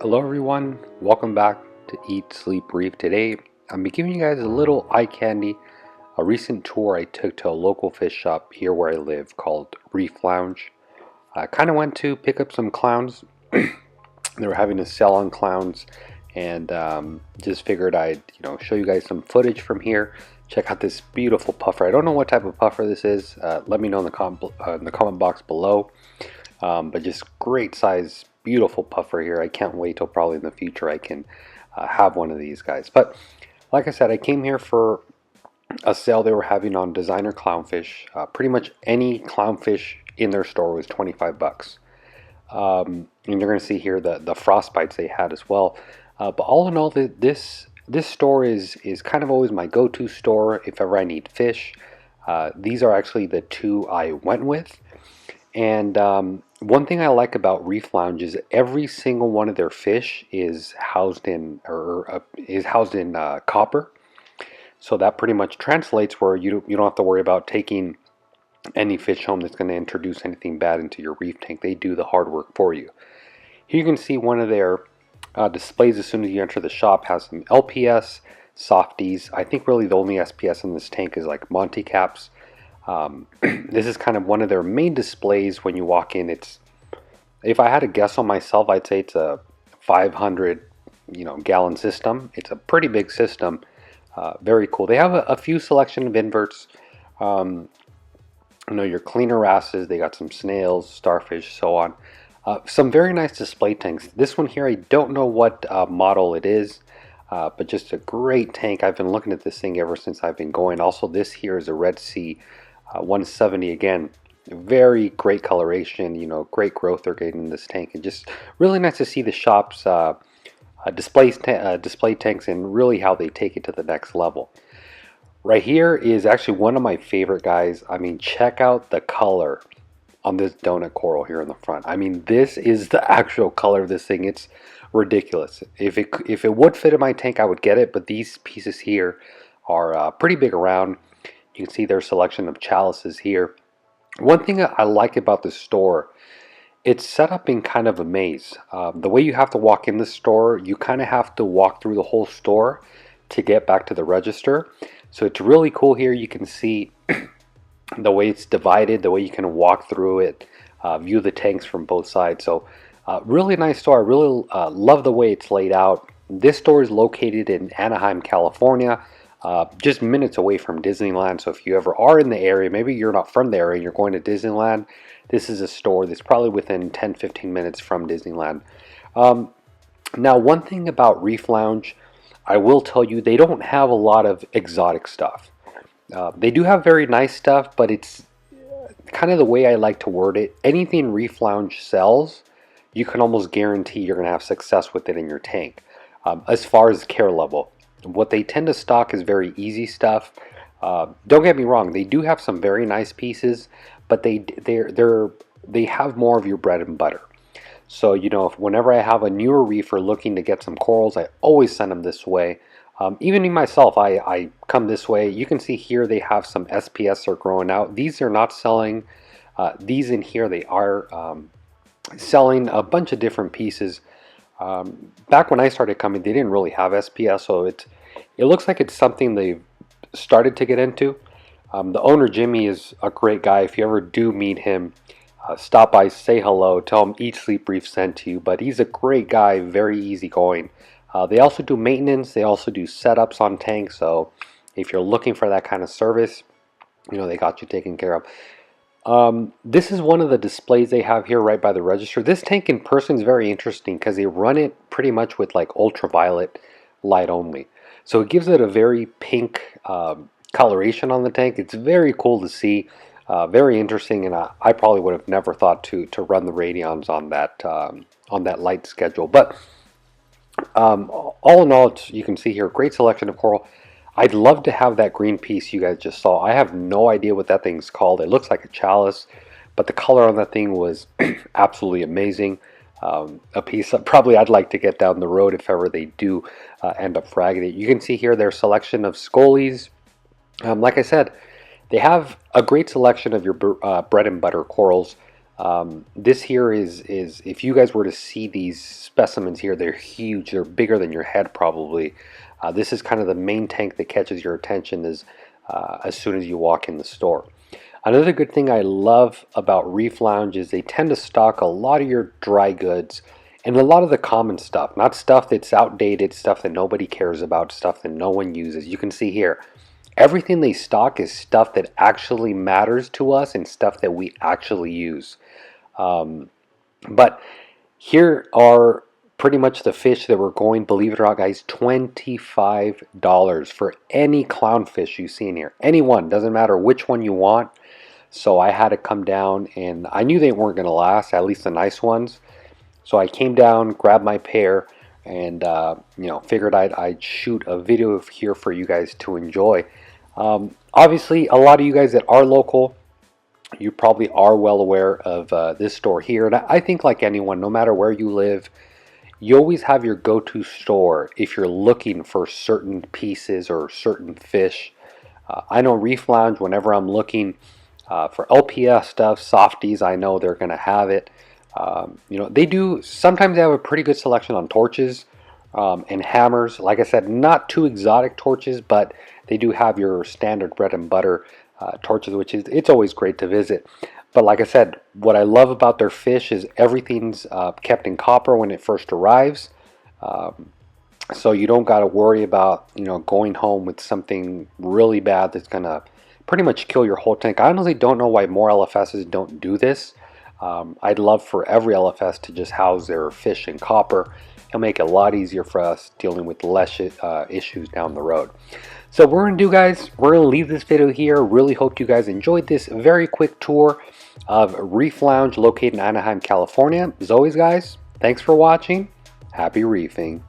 Hello everyone, welcome back to Eat, Sleep, Reef. Today I'm giving you guys a little eye candy, a recent tour I took to a local fish shop here where I live called Reef Lounge. I kind of went to pick up some clowns. They were having a sale on clowns and just figured I'd show you guys some footage from here. Check out this beautiful puffer. I don't know what type of puffer this is. Let me know in the comment box below. But just great size, beautiful puffer here. I can't wait till probably in the future I can have one of these guys. But like I said, I came here for a sale they were having on designer clownfish. Pretty much any clownfish in their store was 25 bucks. And you're going to see here the frostbites they had as well. But all in all, this store is kind of always my go-to store if ever I need fish. These are actually the two I went with. And one thing I like about Reef Lounge is every single one of their fish is housed in copper. So that pretty much translates where you don't have to worry about taking any fish home that's going to introduce anything bad into your reef tank. They do the hard work for you. Here you can see one of their displays as soon as you enter the shop has some LPS, softies. I think really the only SPS in this tank is like Monty Caps. This is kind of one of their main displays when you walk in. If I had to guess on myself, I'd say it's a 500 gallon system. It's a pretty big system. Very cool. They have a few selection of inverts. Your cleaner wrasses. They got some snails, starfish, so on. Some very nice display tanks. This one here, I don't know what model it is. But just a great tank. I've been looking at this thing ever since I've been going. Also, this here is a Red Sea 170. Again, very great coloration, great growth they're getting in this tank, and just really nice to see the shop's display tanks and really how they take it to the next level. Right here is actually one of my favorite guys. I mean, check out the color on this donut coral here in the front. I mean, this is the actual color of this thing. It's ridiculous. If it would fit in my tank, I would get it, but these pieces here are pretty big around. You can see their selection of chalices here. One thing I like about this store, it's set up in kind of a maze. The way you have to walk in the store, you kind of have to walk through the whole store to get back to the register. So it's really cool here. You can see the way it's divided, the way you can walk through it, view the tanks from both sides. So really nice store. I really love the way it's laid out. This store is located in Anaheim, California, just minutes away from Disneyland. So if you ever are in the area, maybe you're not from the area and you're going to Disneyland, this is a store that's probably within 10-15 minutes from Disneyland. Now, one thing about Reef Lounge, I will tell you, they don't have a lot of exotic stuff. They do have very nice stuff, but it's kind of the way I like to word it. Anything Reef Lounge sells, you can almost guarantee you're going to have success with it in your tank. As far as care level, what they tend to stock is very easy stuff. Don't get me wrong, they do have some very nice pieces, but they have more of your bread and butter. So whenever I have a newer reefer looking to get some corals, I always send them this way. Even me myself, I come this way. You can see here they have some SPS are growing out. These are not selling. These in here, they are selling a bunch of different pieces. Back when I started coming, they didn't really have SPS, so it looks like it's something they've started to get into. The owner, Jimmy, is a great guy. If you ever do meet him, stop by, say hello, tell him Eat, Sleep, Reef sent to you. But he's a great guy, very easygoing. They also do maintenance. They also do setups on tanks. So if you're looking for that kind of service, they got you taken care of. This is one of the displays they have here right by the register. This tank in person is very interesting because they run it pretty much with like ultraviolet light only. So it gives it a very pink coloration on the tank. It's very cool to see, very interesting, and I probably would have never thought to run the radions on that light schedule. But all in all, you can see here, great selection of coral. I'd love to have that green piece you guys just saw. I have no idea what that thing's called. It looks like a chalice, but the color on that thing was absolutely amazing. A piece that probably I'd like to get down the road if ever they do end up fragging it. You can see here their selection of scolies. Like I said, they have a great selection of your bread and butter corals. This here is if you guys were to see these specimens here, they're huge. They're bigger than your head probably. This is kind of the main tank that catches your attention as soon as you walk in the store. Another good thing I love about Reef Lounge is they tend to stock a lot of your dry goods and a lot of the common stuff, not stuff that's outdated, stuff that nobody cares about, stuff that no one uses. You can see here, everything they stock is stuff that actually matters to us and stuff that we actually use. But here are pretty much the fish that we're going, believe it or not, guys, $25 for any clownfish you see in here. Any one, doesn't matter which one you want. So I had to come down, and I knew they weren't going to last, at least the nice ones. So I came down, grabbed my pair, and figured I'd shoot a video here for you guys to enjoy. Obviously, a lot of you guys that are local, you probably are well aware of this store here. And I think like anyone, no matter where you live, you always have your go-to store if you're looking for certain pieces or certain fish. I know Reef Lounge, whenever I'm looking for LPS stuff, softies, I know they're going to have it. They do, sometimes they have a pretty good selection on torches and hammers. Like I said, not too exotic torches, but they do have your standard bread and butter torches, which is, it's always great to visit. But like I said, what I love about their fish is everything's kept in copper when it first arrives. So you don't got to worry about, going home with something really bad that's going to pretty much kill your whole tank. I honestly don't know why more LFSs don't do this. I'd love for every LFS to just house their fish in copper. It'll make it a lot easier for us dealing with less issues down the road. So what we're going to do, guys, we're going to leave this video here. Really hope you guys enjoyed this very quick tour of Reef Lounge located in Anaheim, California. As always, guys, thanks for watching. Happy reefing.